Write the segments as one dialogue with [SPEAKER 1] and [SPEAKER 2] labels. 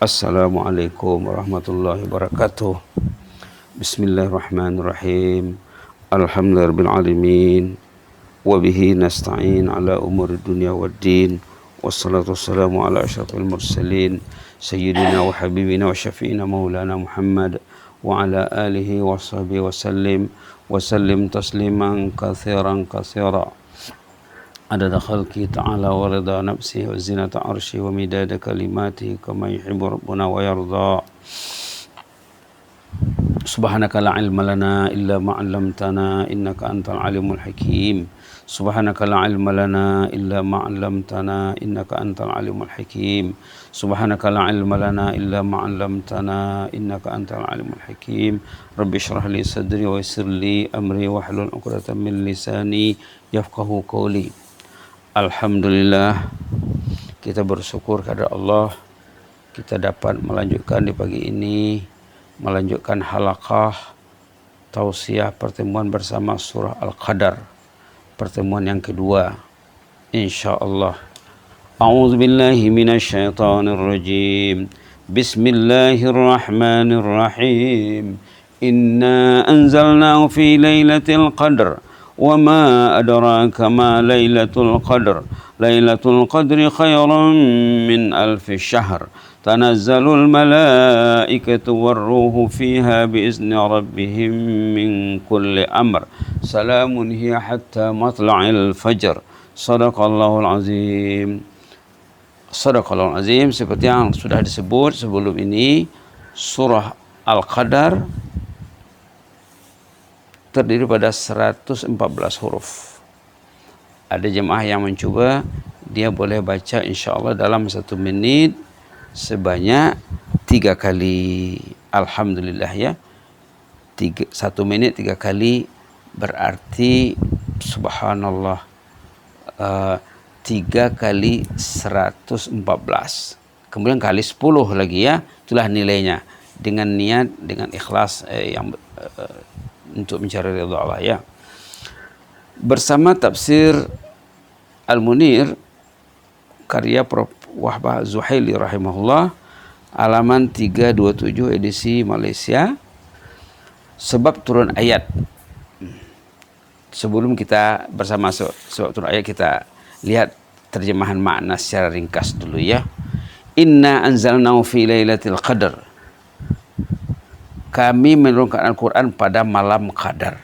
[SPEAKER 1] Assalamualaikum warahmatullahi wabarakatuh. Bismillahirrahmanirrahim. Alhamdulillahirabbil alamin. Wa bihi nasta'in ala umuri dunya waddin. Wassalatu wassalamu ala asyrafil mursalin sayyidina wa habibina wa syafi'ina maulana Muhammad wa ala alihi wa sahbihi wa sallim tasliman katsiran katsira. Adada khalqi ta'ala wa rida nafsi wa zinata arshi wa midada kalimati kama yuhibbu rabbuna wa yarda. Subhanaka la ilma lana illa ma 'allamtana innaka antal alimul hakim. Subhanaka la ilma lana illa ma 'allamtana innaka antal alimul hakim. Subhanaka la ilma lana illa ma 'allamtana innaka antal alimul hakim. Rabbi shrah li sadri wa yassir li amri wahlul 'uqdatam min lisani yafqahu qawli. Alhamdulillah, kita bersyukur kepada Allah kita dapat melanjutkan di pagi ini, melanjutkan halaqah tausiah pertemuan bersama surah Al-Qadar, pertemuan yang kedua insyaallah. A'udzu billahi minasyaitonir rajim. Bismillahirrahmanirrahim. Inna anzalnahu fi lailatul qadr wa ma adraka ma lailatul qadr. Lailatul qadri khairan min alfi syahr. Tanazzalul malaikatu warruhu fiha biizni rabbihim min kulli amr. Salamun hiya hatta matla'il fajr. Sadaqallahul azim. Sadaqallahul azim. Seperti yang sudah disebut sebelum ini, surah Al-Qadar terdiri pada 114 huruf. Ada jemaah yang mencuba, dia boleh baca insyaAllah dalam 1 menit sebanyak 3 kali. Alhamdulillah ya. 1 menit 3 kali berarti subhanallah 3 kali 114. Kemudian kali 10 lagi ya. Itulah nilainya. Dengan niat, dengan ikhlas untuk mencari ridha Allah ya. Bersama tafsir Al-Munir karya Prof. Wahbah Zuhaili rahimahullah, halaman 327 edisi Malaysia. Sebab turun ayat. Sebelum kita bersama sebab turun ayat, kita lihat terjemahan makna secara ringkas dulu ya. Inna anzalnahu fi lailatul qadr. Kami menurunkan Al-Quran pada malam Qadar.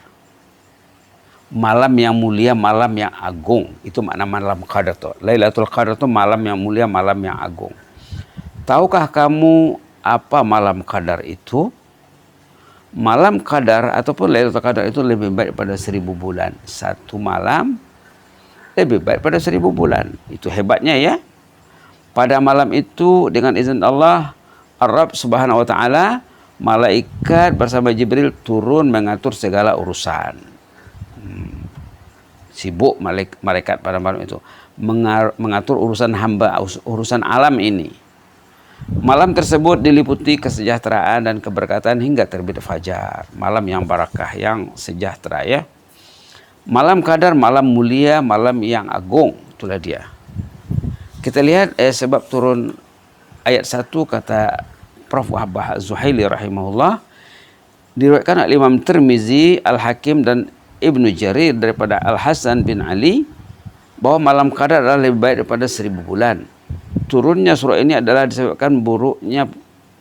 [SPEAKER 1] Malam yang mulia, malam yang agung. Itu makna malam Qadar tuh. Lailatul Qadar itu malam yang mulia, malam yang agung. Tahukah kamu apa malam Qadar itu? Malam Qadar ataupun Lailatul Qadar itu lebih baik pada 1000 bulan. Satu malam lebih baik pada 1000 bulan. Itu hebatnya ya. Pada malam itu dengan izin Allah, Ar-Rabb Subhanahu wa Ta'ala, malaikat bersama Jibril turun mengatur segala urusan. Sibuk malaikat pada malam itu mengatur urusan hamba, urusan alam ini. Malam tersebut diliputi kesejahteraan dan keberkatan hingga terbit fajar. Malam yang barakah, yang sejahtera ya. Malam Qadar, malam mulia, malam yang agung. Itulah dia. Kita lihat sebab turun ayat 1 kata Prof. Wahbah Zuhaili rahimahullah, diriwayatkan oleh Imam Tirmizi, Al-Hakim dan Ibnu Jarir daripada Al-Hasan bin Ali bahwa malam Qadar adalah lebih baik daripada 1000 bulan. Turunnya surah ini adalah disebabkan buruknya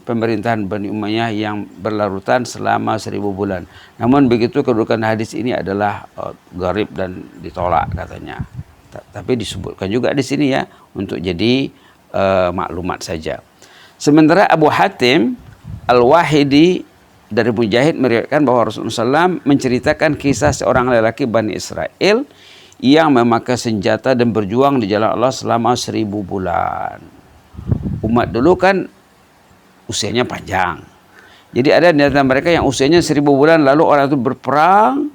[SPEAKER 1] pemerintahan Bani Umayyah yang berlarutan selama 1000 bulan. Namun begitu kedudukan hadis ini adalah gharib dan ditolak katanya. Tapi disebutkan juga di sini ya untuk jadi maklumat saja. Sementara Abu Hatim Al-Wahidi dari Mujahid meriwayatkan bahwa Rasulullah SAW menceritakan kisah seorang lelaki Bani Israel yang memakai senjata dan berjuang di jalan Allah selama 1000 bulan. Umat dulu kan usianya panjang. Jadi ada di antara mereka yang usianya 1000 bulan, lalu orang itu berperang,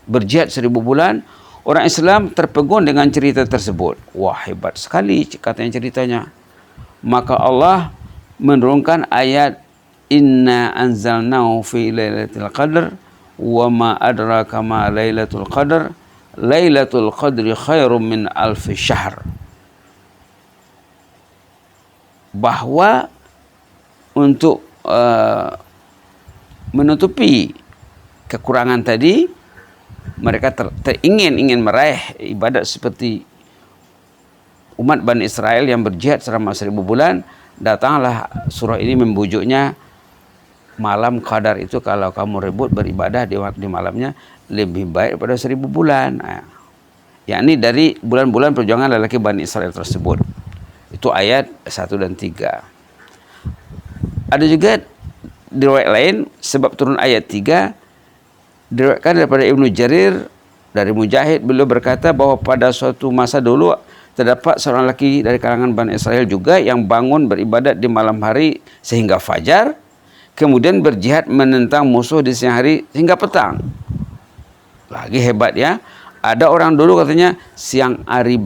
[SPEAKER 1] berjihad 1000 bulan. Orang Islam terpegun dengan cerita tersebut. Wah, hebat sekali katanya ceritanya. Maka Allah menurunkan ayat Inna anzalnahu fi lailatul qadr wa ma adraka ma lailatul qadr. Lailatul qadri khairum min alfi syahr. Bahwa untuk menutupi kekurangan tadi, mereka ingin meraih ibadat seperti umat Bani Israel yang berjihad selama 1000 bulan. Datanglah surah ini membujuknya, malam qadar itu kalau kamu rebut beribadah di malamnya lebih baik pada 1000 bulan. Yakni dari bulan-bulan perjuangan lelaki Bani Israel tersebut. Itu ayat 1 dan 3. Ada juga di riwayat lain, sebab turun ayat 3 diriwayatkan daripada Ibnu Jarir dari Mujahid, beliau berkata bahwa pada suatu masa dulu terdapat seorang lelaki dari kalangan Bani Israel juga yang bangun beribadat di malam hari sehingga fajar, kemudian berjihad menentang musuh di siang hari hingga petang. Lagi hebat ya. Ada orang dulu katanya siang hari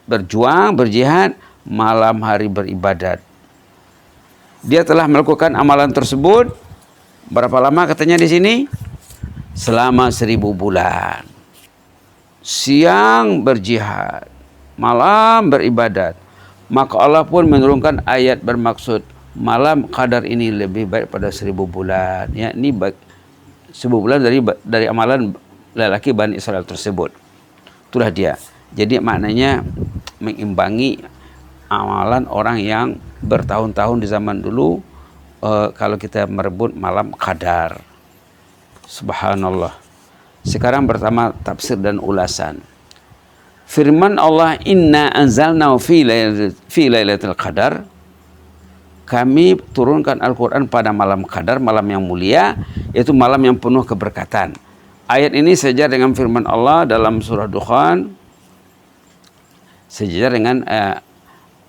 [SPEAKER 1] berjuang, berjihad, malam hari beribadat. Dia telah melakukan amalan tersebut berapa lama katanya di sini? Selama 1000 bulan. Siang berjihad, malam beribadat. Maka Allah pun menurunkan ayat bermaksud malam qadar ini lebih baik pada 1000 bulan. Ya, ini 1000 bulan dari amalan lelaki Bani Israel tersebut. Itulah dia. Jadi maknanya mengimbangi amalan orang yang bertahun-tahun di zaman dulu kalau kita merebut malam qadar. Subhanallah. Sekarang pertama tafsir dan ulasan. Firman Allah, inna anzalnahu fi lailatul qadar. Kami turunkan Al-Quran pada malam qadar, malam yang mulia, yaitu malam yang penuh keberkatan. Ayat ini sejajar dengan firman Allah dalam surah Dukhan. Sejajar dengan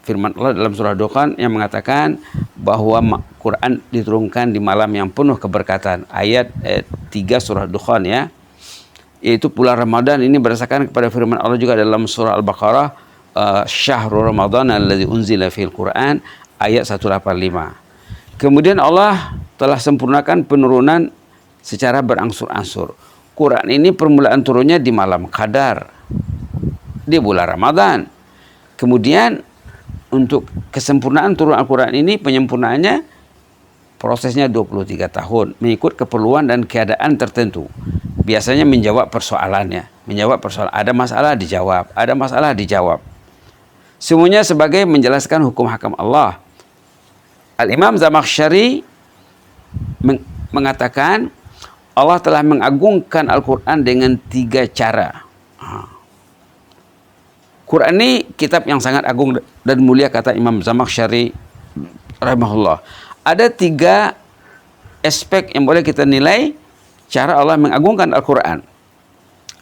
[SPEAKER 1] firman Allah dalam surah Dukhan yang mengatakan bahwa Quran diturunkan di malam yang penuh keberkatan. Ayat 3 surah Dukhan ya. Yaitu bulan Ramadan ini berdasarkan kepada firman Allah juga dalam surah Al-Baqarah, syahrul Ramadan alladzi unzila fil Quran, ayat 185. Kemudian Allah telah sempurnakan penurunan secara berangsur-angsur. Quran ini permulaan turunnya di malam qadar, di bulan Ramadan. Kemudian untuk kesempurnaan turun Al-Quran ini, penyempurnaannya prosesnya 23 tahun mengikut keperluan dan keadaan tertentu. Biasanya menjawab persoalannya, ada masalah dijawab, ada masalah dijawab. Semuanya sebagai menjelaskan hukum hakam Allah. Al-Imam Zamakhsyari mengatakan Allah telah mengagungkan Al-Quran dengan 3 cara. Quran ini kitab yang sangat agung dan mulia, kata Imam Zamakhsyari rahimahullah. Ada 3 aspek yang boleh kita nilai cara Allah mengagungkan Al-Quran.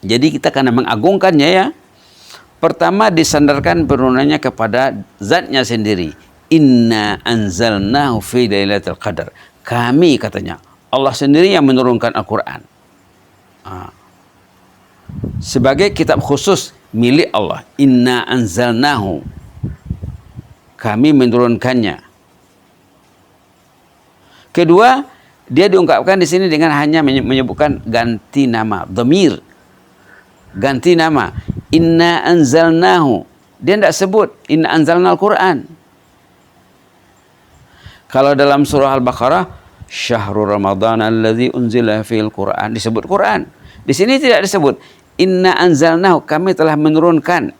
[SPEAKER 1] Jadi kita karena mengagungkannya ya, pertama disandarkan penurunannya kepada zatnya sendiri. Inna anzalnahu fi lailatul qadar. Kami, katanya, Allah sendiri yang menurunkan Al-Quran. Sebagai kitab khusus milik Allah. Inna anzalnahu. Kami menurunkannya. Kedua, dia diungkapkan di sini dengan hanya menyebutkan ganti nama, dhamir. Ganti nama. Inna anzalnahu. Dia tidak sebut inna anzalna Al-Quran. Kalau dalam surah Al-Baqarah, syahrul Ramadan alladzi unzila fil Quran, disebut Quran. Di sini tidak disebut. Inna anzalnahu, kami telah menurunkan.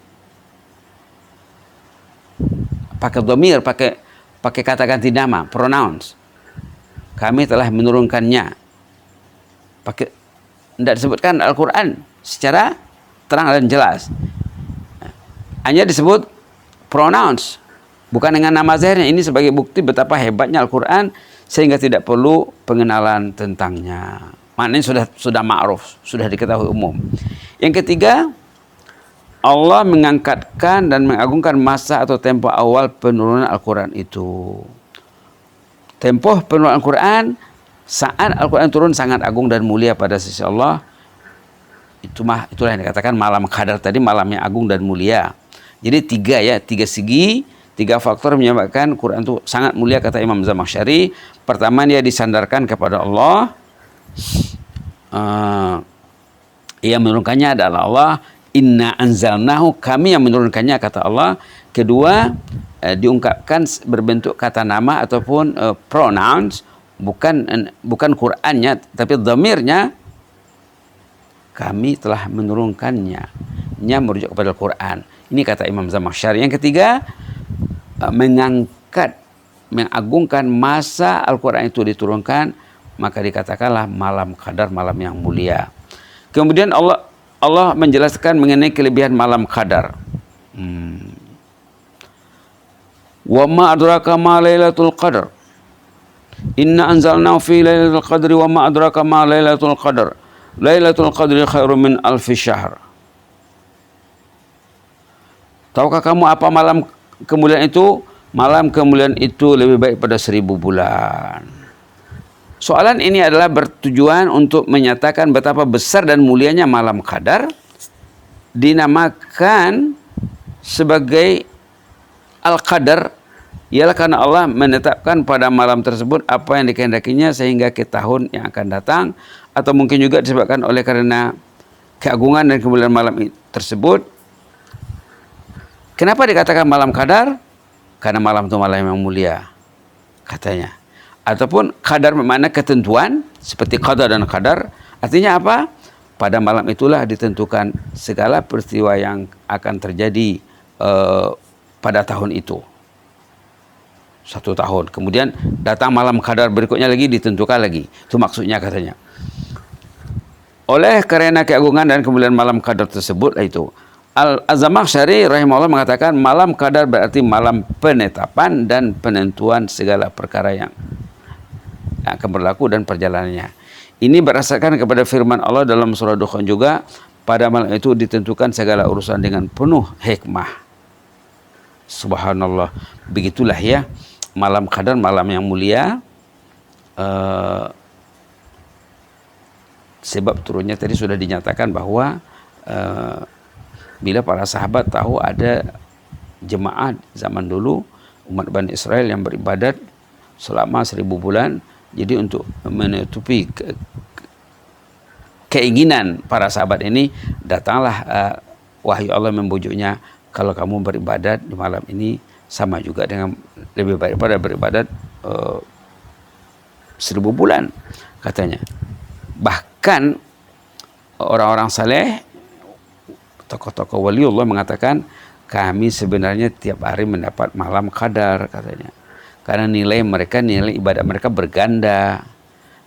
[SPEAKER 1] Pakai dhamir, pakai kata ganti nama, pronouns. Kami telah menurunkannya. Tidak disebutkan Al-Quran secara terang dan jelas. Hanya disebut pronouns, bukan dengan nama zahirnya. Ini sebagai bukti betapa hebatnya Al-Quran sehingga tidak perlu pengenalan tentangnya. Maknanya sudah ma'ruf, sudah diketahui umum. Yang ketiga, Allah mengangkatkan dan mengagungkan masa atau tempo awal penurunan Al-Quran itu. Tempoh penurunan Al-Quran, saat Al-Quran turun sangat agung dan mulia pada sisi Allah. Itulah yang dikatakan malam qadar tadi, malam yang agung dan mulia. Jadi 3 segi, 3 faktor menyebabkan Quran itu sangat mulia, kata Imam Zamakhsyari. Pertama, dia disandarkan kepada Allah. Yang menurunkannya adalah Allah. Inna anzalnahu, kami yang menurunkannya, kata Allah. Kedua, diungkapkan berbentuk kata nama ataupun pronouns, bukan Qur'annya tapi dhamirnya, kami telah menurunkannya, nya merujuk kepada Al-Quran. Ini kata Imam Zamakhsyari. Yang ketiga, mengagungkan masa Al-Quran itu diturunkan, maka dikatakanlah malam qadar, malam yang mulia. Kemudian Allah menjelaskan mengenai kelebihan malam qadar. Wa ma adraka ma lailatul qadar. Inna anzalnahu fi lailatul qadri wa ma adraka ma lailatul qadar. Lailatul qadri khairum min alfi syahr. Tahukah kamu apa malam kemuliaan itu? Malam kemuliaan itu lebih baik pada 1000 bulan. Soalan ini adalah bertujuan untuk menyatakan betapa besar dan mulianya malam qadar, dinamakan sebagai Al-Qadar, ialah karena Allah menetapkan pada malam tersebut apa yang dikehendakinya sehingga ke tahun yang akan datang, atau mungkin juga disebabkan oleh karena keagungan dan kemuliaan malam tersebut. Kenapa dikatakan malam qadar? Karena malam itu malam yang mulia, katanya. Ataupun qadar bermakna ketentuan, seperti qadar dan qadar. Artinya apa? Pada malam itulah ditentukan segala peristiwa yang akan terjadi pada tahun itu. 1 tahun. Kemudian datang malam qadar berikutnya lagi, ditentukan lagi. Itu maksudnya, katanya. Oleh karena keagungan dan kemuliaan malam qadar tersebut, itu Al-Zamakhsyari rahimahullah mengatakan malam qadar berarti malam penetapan dan penentuan segala perkara yang akan berlaku dan perjalanannya. Ini berdasarkan kepada firman Allah dalam surah Dukhan juga, pada malam itu ditentukan segala urusan dengan penuh hikmah. Subhanallah. Begitulah ya, malam qadar, malam yang mulia. Sebab turunnya tadi sudah dinyatakan bahwa bila para sahabat tahu ada jemaah zaman dulu, umat Bani Israel yang beribadat selama 1000 bulan, jadi untuk menutupi keinginan para sahabat ini, datanglah wahyu Allah membujuknya, kalau kamu beribadat di malam ini sama juga dengan lebih baik pada beribadat 1000 bulan, katanya. Bahkan orang-orang saleh, tokoh-tokoh waliullah mengatakan, kami sebenarnya tiap hari mendapat malam qadar, katanya. Karena nilai mereka, nilai ibadah mereka berganda.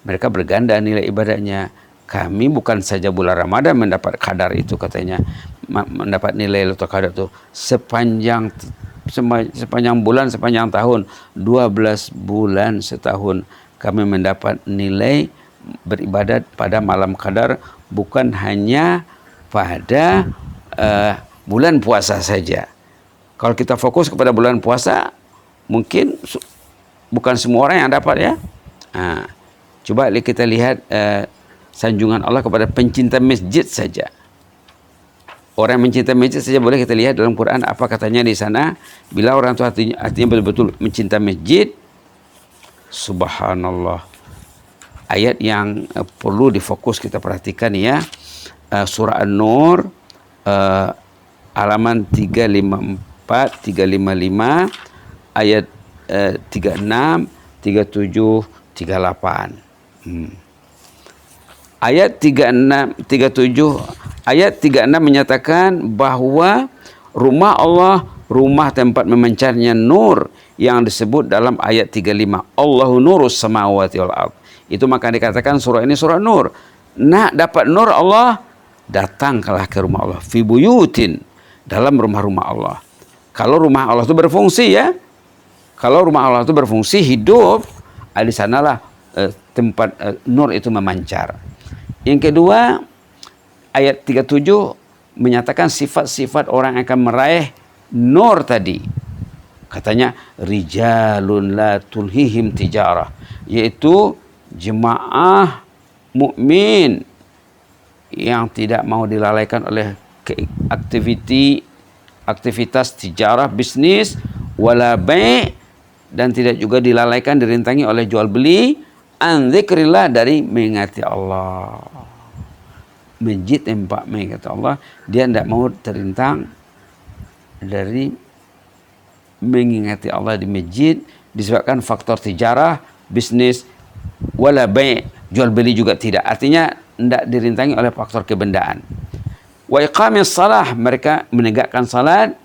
[SPEAKER 1] Mereka berganda nilai ibadahnya. Kami bukan saja bulan Ramadan mendapat qadar itu, katanya. Mendapat nilai Lailatul Qadar itu sepanjang bulan, sepanjang tahun, 12 bulan setahun kami mendapat nilai beribadat pada malam qadar, bukan hanya pada bulan puasa saja. Kalau kita fokus kepada bulan puasa, mungkin bukan semua orang yang dapat, ya. Coba kita lihat sanjungan Allah kepada pencinta masjid saja. Orang yang mencinta masjid saja boleh kita lihat dalam Quran apa katanya di sana. Bila orang itu artinya betul-betul mencinta masjid, subhanallah. Ayat yang perlu difokus kita perhatikan, ya. Surah An-Nur halaman 354, 355, ayat 36, 37, 38. Ayat 36, 37, ayat 36 menyatakan bahwa rumah Allah, rumah tempat memancarnya nur, yang disebut dalam ayat 35, Allahu nurus samawati wal ardh. Itu maka dikatakan surah ini surah Nur. Nak dapat nur Allah, datanglah ke rumah Allah, fi buyutin, dalam rumah-rumah Allah. Kalau rumah Allah itu berfungsi, ya. Kalau rumah Allah itu berfungsi, hidup, di sanalah tempat nur itu memancar. Yang kedua, ayat 37 menyatakan sifat-sifat orang yang akan meraih nur tadi. Katanya, rijalun la tulhihim tijarah, yaitu jemaah mukmin yang tidak mau dilalaikan oleh aktivitas tijarah, bisnis, wala bai', dan tidak juga dilalaikan, dirintangi oleh jual beli, an dzikrillah, dari mengingati Allah. Masjid tempat mengingati Allah, dia tidak mau terintang dari mengingati Allah di masjid disebabkan faktor tijarah, bisnis, wala bai', jual beli juga tidak. Artinya tidak dirintangi oleh faktor kebendaan. Wa iqamis salah, mereka menegakkan salat.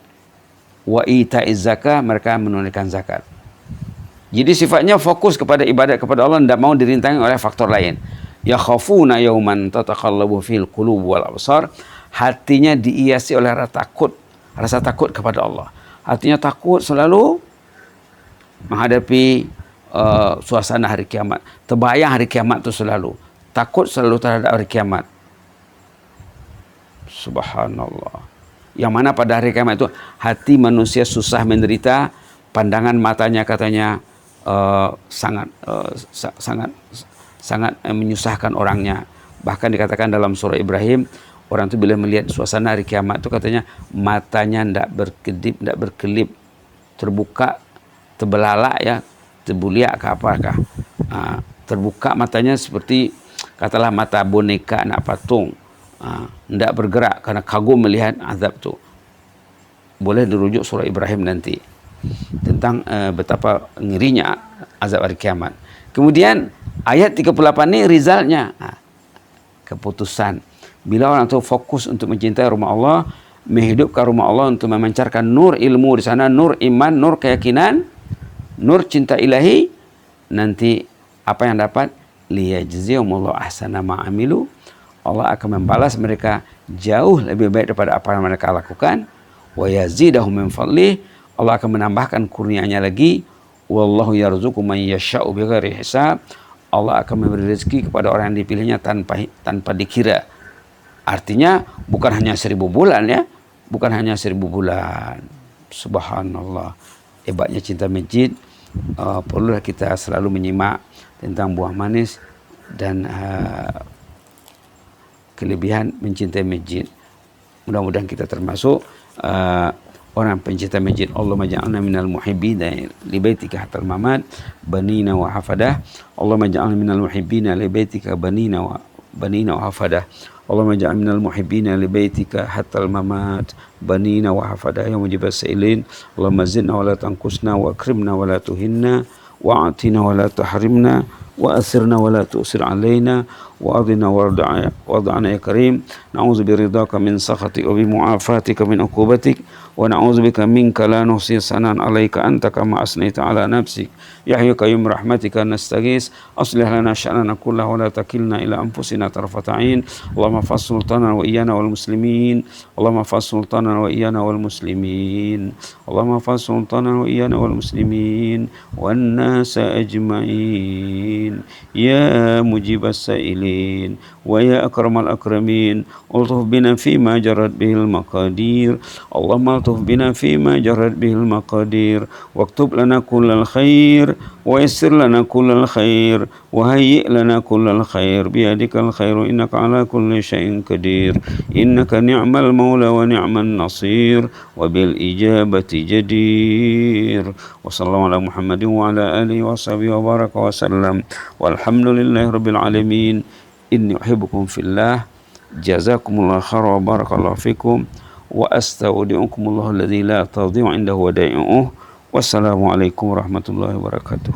[SPEAKER 1] Wa ita'iz zakah, mereka menunaikan zakat. Jadi sifatnya fokus kepada ibadat kepada Allah, tidak mau dirintangi oleh faktor lain. Yakhafuna yauman tataqallabu fil qulub wal absar, hatinya dihiasi oleh rasa takut kepada Allah. Hatinya takut selalu menghadapi suasana hari kiamat. Terbayang hari kiamat itu selalu. Takut selalu terhadap hari kiamat. Subhanallah. Yang mana pada hari kiamat itu hati manusia susah menderita, pandangan matanya katanya sangat menyusahkan orangnya. Bahkan dikatakan dalam surah Ibrahim, orang itu bila melihat suasana hari kiamat itu katanya matanya tidak berkedip, tidak berkelip, terbuka, terbelalak ya, terbuliak ke apakah. Terbuka matanya seperti katalah mata boneka anak patung. Tidak bergerak karena kagum melihat azab itu. Boleh dirujuk surah Ibrahim nanti tentang betapa ngerinya azab hari kiamat. Kemudian ayat 38 ini rizalnya, keputusan. Bila orang itu fokus untuk mencintai rumah Allah, menghidupkan rumah Allah untuk memancarkan nur ilmu di sana, nur iman, nur keyakinan, nur cinta ilahi, nanti apa yang dapat? Liyajziyahumullahu ahsana ma'amilu. Allah akan membalas mereka jauh lebih baik daripada apa yang mereka lakukan. Wa yazidahum min fadlih, Allah akan menambahkan kurnianya lagi. Wallahu yarzuqu man yasha'u bighairi hisab. Allah akan memberi rezeki kepada orang yang dipilihnya tanpa dikira. Artinya bukan hanya 1000 bulan ya, bukan hanya 1000 bulan. Subhanallah, hebatnya cinta masjid. Perlulah kita selalu menyimak tentang buah manis dan kelebihan mencintai masjid. Mudah-mudahan kita termasuk orang pencinta masjid. Allahumma ja'alna minal muhibbina li baitika hatal mamat banina wa hafadah. Allahumma ja'alna minal muhibbina li baitika banina wa hafadah. Allahumma ja'alna minal muhibbina li baitika hatal mamat banina wa hafadah ya mujibas sa'ilin. Allahumma zidna wa la tanqusna wa akrimna wa la tuhinna wa atina wa la tahrimna wa asirna wa la tu'sir alaina wa adina wada'ana ya karim. Na'udzu biridhaka min sakhatik wa bimu'afatika min uqubatik wa na'udzu bika minka la nuhsi sanan 'alaika anta kama asnaita 'ala nafsik ya hayyu qayyum rahmatika nastaghis aslih lana sya'nana kullahu wa la takilna ila anfusina tarfata 'ain. Allahumma fas sultana wa iyyana wal muslimin. Allahumma fas sultana wa iyyana wal muslimin. Allahumma fas sultana wa iyyana wal muslimin wan nasa ajma'in ya mujibas sa'ilin wa ya akramal akramin. Ultuf bina fima jarat bihil maqadir. Allahumma ultuf bina fima jarat bihil maqadir waktub lana kullal khair wa yassir lana kullal khair wa hayyi' lana kullal khair biyadikal khairu innaka ala kulli syai'in qadir. Innaka ni'mal maula wa ni'man nasir wa bil ijabati jadir. Wa sallallahu ala Muhammadin wa ala alihi wa sahbihi wa baraka wa sallam walhamdulillahi rabbil alamin. Inni uhibbukum fillah. Jazakumullah khairan wa barakallahu fikum wa astaudi'ukumullah alladzi la tadhi'u indahu wadai'uh. Wassalamualaikum warahmatullahi wabarakatuh.